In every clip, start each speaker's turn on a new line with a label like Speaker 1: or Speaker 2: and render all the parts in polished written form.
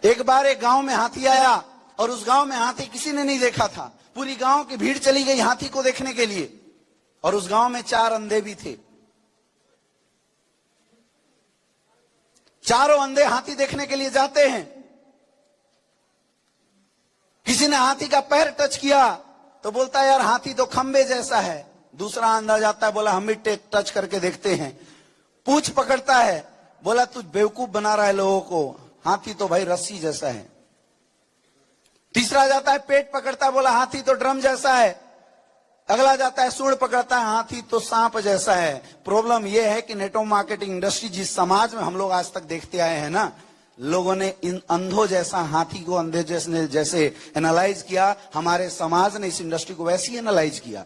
Speaker 1: एक बार एक गांव में हाथी आया और उस गांव में हाथी किसी ने नहीं देखा था। पूरी गांव की भीड़ चली गई हाथी को देखने के लिए, और उस गांव में 4 अंधे भी थे। चारों अंधे हाथी देखने के लिए जाते हैं। किसी ने हाथी का पैर टच किया तो बोलता है यार हाथी तो खंबे जैसा है। दूसरा अंधा जाता है, बोला हम भी टच करके देखते हैं। पूंछ पकड़ता है, बोला तू बेवकूफ बना रहा है लोगों को, हाथी तो भाई रस्सी जैसा है। तीसरा जाता है पेट पकड़ता है, बोला हाथी तो ड्रम जैसा है। अगला जाता है सूंड पकड़ता है, हाथी तो सांप जैसा है। प्रॉब्लम यह है कि नेटवर्क मार्केटिंग इंडस्ट्री जिस समाज में हम लोग आज तक देखते आए हैं ना, लोगों ने इन अंधों जैसा हाथी को अंधे जैसे एनालाइज किया, हमारे समाज ने इस इंडस्ट्री को वैसे ही एनालाइज किया।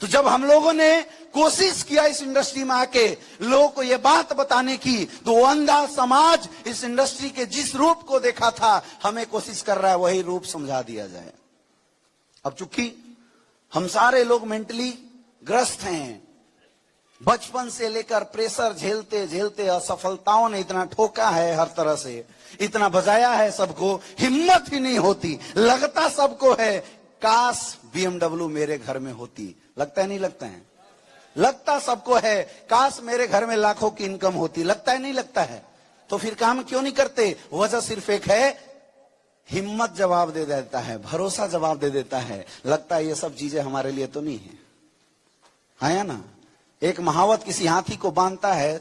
Speaker 1: तो जब हम लोगों ने कोशिश किया इस इंडस्ट्री में आके लोगों को यह बात बताने की, तो वो अंधा समाज इस इंडस्ट्री के जिस रूप को देखा था, हमें कोशिश कर रहा है वही रूप समझा दिया जाए। अब चूंकि हम सारे लोग मेंटली ग्रस्त हैं, बचपन से लेकर प्रेशर झेलते झेलते असफलताओं ने इतना ठोका है, हर तरह से इतना बजाया है, सबको हिम्मत ही नहीं होती। लगता सबको है काश BMW मेरे घर में होती। लगता है नहीं लगता है? लगता सबको है काश मेरे घर में लाखों की इनकम होती। लगता है नहीं लगता है? तो फिर काम क्यों नहीं करते? वजह सिर्फ एक है, हिम्मत जवाब दे देता है, भरोसा जवाब दे देता है। लगता है ये सब चीजें हमारे लिए तो नहीं है। आया ना? एक महावत किसी हाथी को बांधता है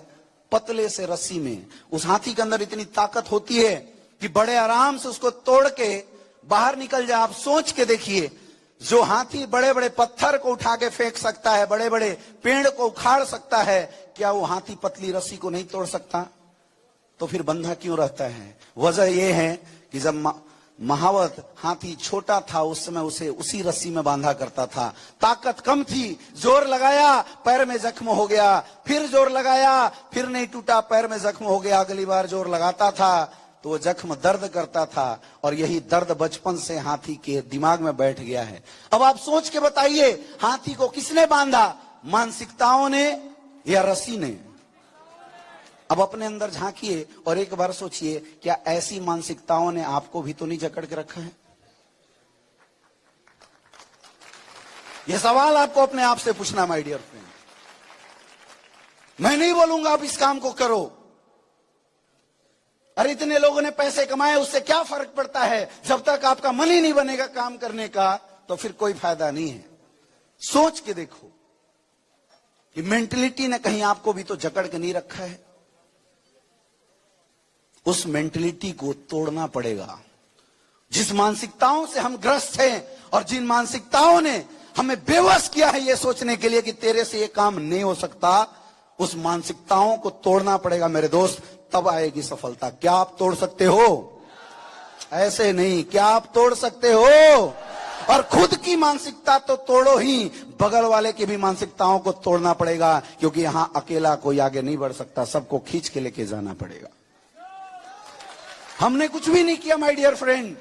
Speaker 1: पतले से रस्सी में। उस हाथी के अंदर इतनी ताकत होती है कि बड़े आराम से उसको तोड़ के बाहर निकल जाए। आप सोच के देखिए, जो हाथी बड़े बड़े पत्थर को उठा के फेंक सकता है, बड़े बड़े पेड़ को उखाड़ सकता है, क्या वो हाथी पतली रस्सी को नहीं तोड़ सकता? तो फिर बंधा क्यों रहता है? वजह यह है कि जब महावत हाथी छोटा था उस समय उसे उसी रस्सी में बांधा करता था। ताकत कम थी, जोर लगाया पैर में जख्म हो गया, फिर जोर लगाया फिर नहीं टूटा, पैर में जख्म हो गया। अगली बार जोर लगाता था तो वो जख्म दर्द करता था, और यही दर्द बचपन से हाथी के दिमाग में बैठ गया है। अब आप सोच के बताइए, हाथी को किसने बांधा? मानसिकताओं ने या रस्सी ने? अब अपने अंदर झांकिए और एक बार सोचिए, क्या ऐसी मानसिकताओं ने आपको भी तो नहीं जकड़ के रखा है? यह सवाल आपको अपने आप से पूछना माय डियर फ्रेंड। मैं नहीं बोलूंगा आप इस काम को करो। अरे इतने लोगों ने पैसे कमाए, उससे क्या फर्क पड़ता है? जब तक आपका मन ही नहीं बनेगा काम करने का, तो फिर कोई फायदा नहीं है। सोच के देखो कि मेंटलिटी ने कहीं आपको भी तो जकड़ के नहीं रखा है। उस मेंटलिटी को तोड़ना पड़ेगा। जिस मानसिकताओं से हम ग्रस्त हैं और जिन मानसिकताओं ने हमें बेवश किया है ये सोचने के लिए कि तेरे से ये काम नहीं हो सकता, उस मानसिकताओं को तोड़ना पड़ेगा मेरे दोस्त, तब आएगी सफलता। क्या आप तोड़ सकते हो? ऐसे नहीं, क्या आप तोड़ सकते हो? और खुद की मानसिकता तो तोड़ो ही, बगल वाले की भी मानसिकताओं को तोड़ना पड़ेगा, क्योंकि यहां अकेला कोई आगे नहीं बढ़ सकता, सबको खींच के लेके जाना पड़ेगा। हमने कुछ भी नहीं किया माय डियर फ्रेंड,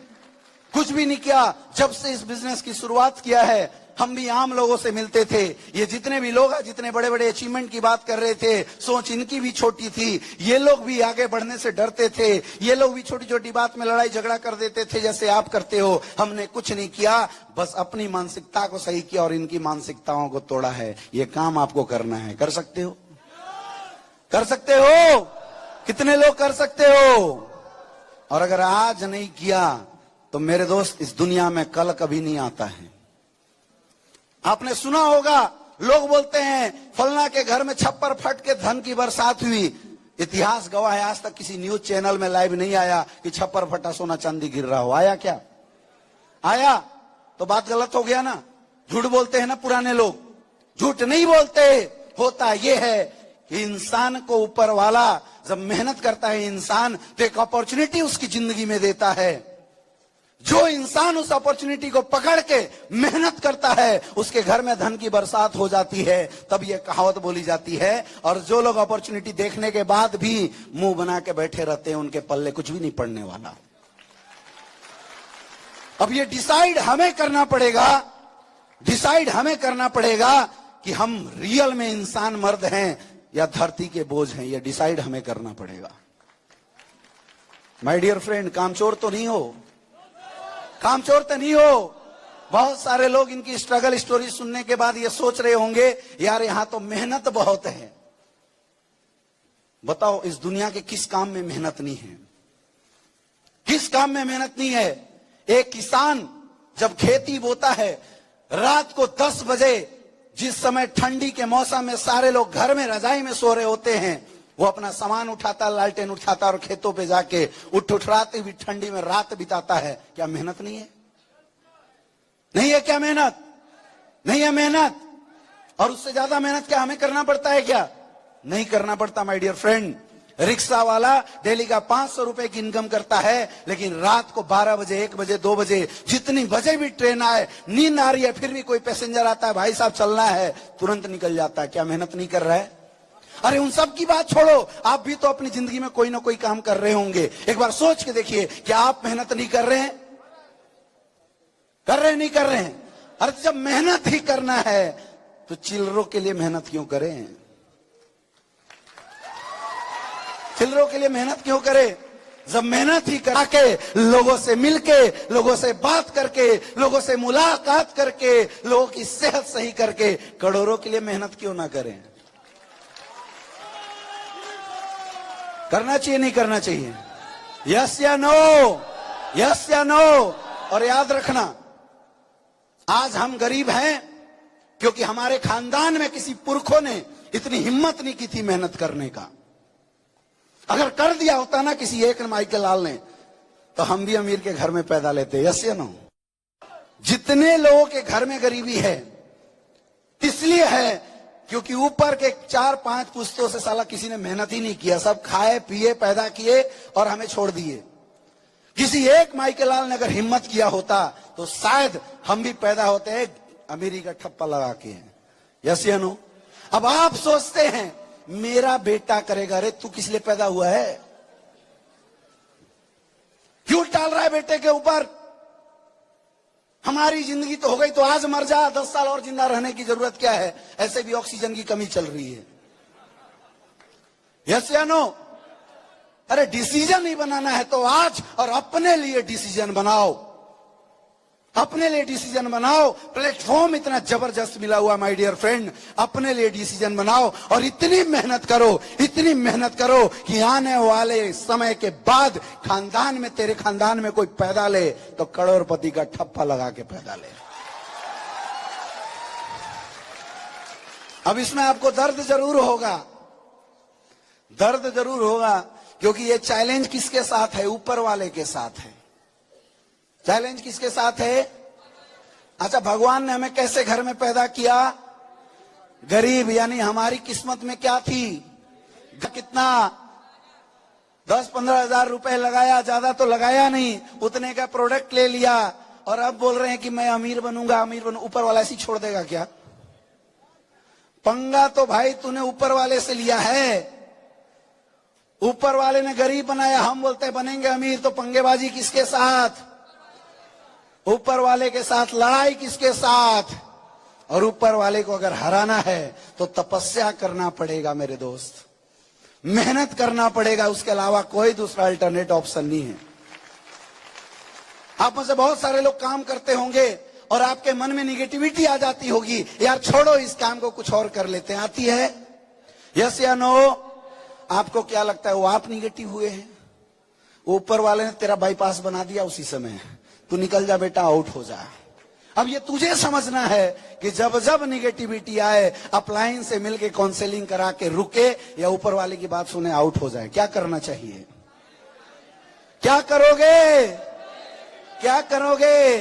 Speaker 1: कुछ भी नहीं किया। जब से इस बिजनेस की शुरुआत किया है, हम भी आम लोगों से मिलते थे। ये जितने भी लोग हैं, जितने बड़े बड़े अचीवमेंट की बात कर रहे थे, सोच इनकी भी छोटी थी। ये लोग भी आगे बढ़ने से डरते थे। ये लोग भी छोटी छोटी बात में लड़ाई झगड़ा कर देते थे, जैसे आप करते हो। हमने कुछ नहीं किया, बस अपनी मानसिकता को सही किया और इनकी मानसिकताओं को तोड़ा है। ये काम आपको करना है। कर सकते हो? कर सकते हो? कितने लोग कर सकते हो? और अगर आज नहीं किया तो मेरे दोस्त, इस दुनिया में कल कभी नहीं आता है। आपने सुना होगा, लोग बोलते हैं फलना के घर में छप्पर फट के धन की बरसात हुई। इतिहास गवाह है, आज तक किसी न्यूज चैनल में लाइव नहीं आया कि छप्पर फटा सोना चांदी गिर रहा हो। आया क्या? आया तो बात गलत हो गया ना। झूठ बोलते हैं ना पुराने लोग, झूठ नहीं बोलते। होता यह है कि इंसान को ऊपर वाला जब मेहनत करता है इंसान, तो एक अपॉर्चुनिटी उसकी जिंदगी में देता है। जो इंसान उस अपॉर्चुनिटी को पकड़ के मेहनत करता है, उसके घर में धन की बरसात हो जाती है। तब यह कहावत बोली जाती है। और जो लोग अपॉर्चुनिटी देखने के बाद भी मुंह बना के बैठे रहते हैं, उनके पल्ले कुछ भी नहीं पड़ने वाला। अब ये डिसाइड हमें करना पड़ेगा, डिसाइड हमें करना पड़ेगा कि हम रियल में इंसान मर्द हैं या धरती के बोझ हैं। ये डिसाइड हमें करना पड़ेगा। माय डियर फ्रेंड, कामचोर तो नहीं हो, कामचोर तो नहीं हो। बहुत सारे लोग इनकी स्ट्रगल स्टोरी सुनने के बाद ये सोच रहे होंगे यार यहां तो मेहनत बहुत है। बताओ इस दुनिया के किस काम में मेहनत नहीं है? किस काम में मेहनत नहीं है? एक किसान जब खेती बोता है, रात को 10 बजे, जिस समय ठंडी के मौसम में सारे लोग घर में रजाई में सो रहे होते हैं, वो अपना सामान उठाता, लालटेन उठाता और खेतों पे जाके उठराते हुए ठंडी में रात बिताता है। क्या मेहनत नहीं है? नहीं है क्या मेहनत? नहीं है मेहनत। और उससे ज्यादा मेहनत क्या हमें करना पड़ता है? क्या नहीं करना पड़ता माय डियर फ्रेंड। रिक्शा वाला डेली का 500 रुपए की इनकम करता है, लेकिन रात को 12 बजे, 1 बजे, 2 बजे, जितनी बजे भी ट्रेन आए, नींद आ रही है, फिर भी कोई पैसेंजर आता है, भाई साहब चलना है, तुरंत निकल जाता है। क्या मेहनत नहीं कर रहा है? अरे उन सब की बात छोड़ो, आप भी तो अपनी जिंदगी में कोई ना कोई काम कर रहे होंगे। एक बार सोच के देखिए, क्या आप मेहनत नहीं कर रहे हैं? कर रहे हैं, नहीं कर रहे हैं? अरे जब मेहनत ही करना है तो चिल्लरों के लिए मेहनत क्यों करें? चिल्लरों के लिए मेहनत क्यों करें? जब मेहनत ही करा के, लोगों से मिलके, लोगों से बात करके, लोगों से मुलाकात करके, लोगों की सेहत सही करके, करोड़ों के लिए मेहनत क्यों ना करें? करना चाहिए, नहीं करना चाहिए? यस या नो? यस या नो? और याद रखना, आज हम गरीब हैं क्योंकि हमारे खानदान में किसी पुरखों ने इतनी हिम्मत नहीं की थी मेहनत करने का। अगर कर दिया होता ना किसी एक माइकल लाल ने, तो हम भी अमीर के घर में पैदा लेते। यस या नो? जितने लोगों के घर में गरीबी है, इसलिए है क्योंकि ऊपर के 4-5 पुश्तों से साला किसी ने मेहनत ही नहीं किया। सब खाए पिए, पैदा किए और हमें छोड़ दिए। किसी एक माइकल लाल ने अगर हिम्मत किया होता तो शायद हम भी पैदा होते अमीरी का ठप्पा लगा के। यस या नो? अब आप सोचते हैं मेरा बेटा करेगा। अरे तू किस लिए पैदा हुआ है? क्यों टाल रहा है बेटे के ऊपर? हमारी जिंदगी तो हो गई, तो आज मर जा, 10 साल और जिंदा रहने की जरूरत क्या है? ऐसे भी ऑक्सीजन की कमी चल रही है। यस या नो? अरे डिसीजन नहीं बनाना है तो आज और अपने लिए डिसीजन बनाओ, अपने लिए डिसीजन बनाओ। प्लेटफॉर्म इतना जबरदस्त मिला हुआ माय डियर फ्रेंड, अपने लिए डिसीजन बनाओ और इतनी मेहनत करो, इतनी मेहनत करो कि आने वाले समय के बाद खानदान में, तेरे खानदान में कोई पैदा ले तो करोड़पति का ठप्पा लगा के पैदा ले। अब इसमें आपको दर्द जरूर होगा, दर्द जरूर होगा, क्योंकि ये चैलेंज किसके साथ है? ऊपर वाले के साथ है। चैलेंज किसके साथ है? अच्छा, भगवान ने हमें कैसे घर में पैदा किया? गरीब। यानी हमारी किस्मत में क्या थी? कितना 10-15 हजार रुपए लगाया, ज्यादा तो लगाया नहीं, उतने का प्रोडक्ट ले लिया और अब बोल रहे हैं कि मैं अमीर बनूंगा, अमीर बनूंगा। ऊपर वाला ऐसी छोड़ देगा क्या? पंगा तो भाई तूने ऊपर वाले से लिया है। ऊपर वाले ने गरीब बनाया, हम बोलते हैं बनेंगे अमीर। तो पंगेबाजी किसके साथ? ऊपर वाले के साथ। लड़ाई किसके साथ? और ऊपर वाले को अगर हराना है तो तपस्या करना पड़ेगा मेरे दोस्त, मेहनत करना पड़ेगा, उसके अलावा कोई दूसरा अल्टरनेट ऑप्शन नहीं है। आप में से बहुत सारे लोग काम करते होंगे और आपके मन में निगेटिविटी आ जाती होगी, यार छोड़ो इस काम को, कुछ और कर लेते हैं। आती है? यस या नो? आपको क्या लगता है वो आप निगेटिव हुए हैं? ऊपर वाले ने तेरा बाईपास बना दिया उसी समय, तू निकल जा बेटा, आउट हो जा। अब ये तुझे समझना है कि जब जब निगेटिविटी आए, अपलाइन से मिलके काउंसलिंग करा के रुके या ऊपर वाले की बात सुने, आउट हो जाए। क्या करना चाहिए? क्या करोगे? क्या करोगे?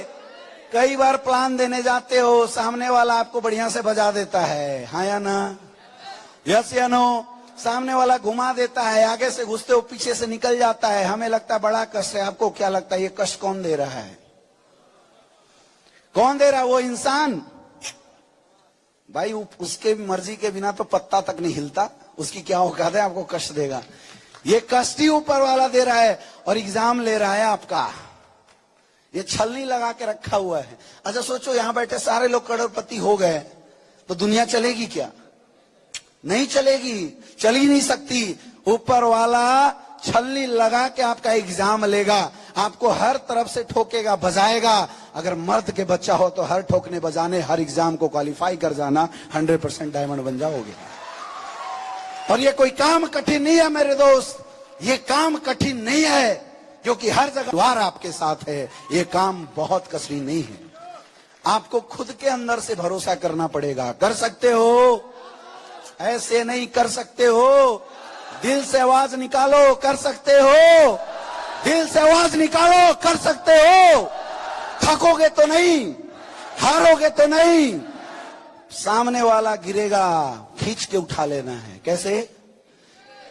Speaker 1: कई बार प्लान देने जाते हो, सामने वाला आपको बढ़िया से बजा देता है, हाँ या ना? यस या नो? सामने वाला घुमा देता है, आगे से घुसते हो पीछे से निकल जाता है, हमें लगता है बड़ा कष्ट है। आपको क्या लगता है ये कष्ट कौन दे रहा है? कौन दे रहा है? वो इंसान। भाई उसके मर्जी के बिना तो पत्ता तक नहीं हिलता, उसकी क्या औकात है आपको कष्ट देगा? ये कष्ट ही ऊपर वाला दे रहा है और एग्जाम ले रहा है आपका। ये छलनी लगा के रखा हुआ है। अच्छा सोचो, यहां बैठे सारे लोग करोड़पति हो गए तो दुनिया चलेगी क्या? नहीं चलेगी, चल ही नहीं सकती। ऊपर वाला छलनी लगा के आपका एग्जाम लेगा, आपको हर तरफ से ठोकेगा, बजाएगा। अगर मर्द के बच्चा हो तो हर ठोकने बजाने, हर एग्जाम को क्वालिफाई कर जाना, 100% डायमंड बन जाओगे। और ये कोई काम कठिन नहीं है मेरे दोस्त, ये काम कठिन नहीं है, क्योंकि हर जगह द्वार आपके साथ है। ये काम बहुत कठिन नहीं है, आपको खुद के अंदर से भरोसा करना पड़ेगा। कर सकते हो, ऐसे नहीं कर सकते हो, दिल से आवाज निकालो, कर सकते हो, दिल से आवाज निकालो, कर सकते हो। थकोगे तो नहीं, हारोगे तो नहीं। सामने वाला गिरेगा, खींच के उठा लेना है। कैसे?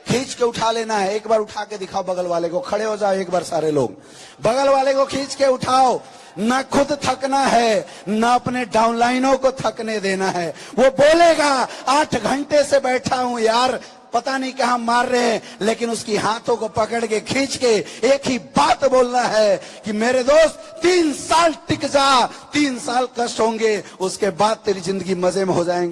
Speaker 1: खींच के उठा लेना है। एक बार उठा के दिखाओ बगल वाले को, खड़े हो जाओ एक बार सारे लोग, बगल वाले को खींच के उठाओ। न खुद थकना है, न अपने डाउनलाइनों को थकने देना है। वो बोलेगा 8 घंटे से बैठा हूं यार, पता नहीं कहां मार रहे हैं, लेकिन उसकी हाथों को पकड़ के खींच के एक ही बात बोलना है कि मेरे दोस्त 3 साल टिक जा, 3 साल कष्ट होंगे, उसके बाद तेरी जिंदगी मजे में हो जाएंगे।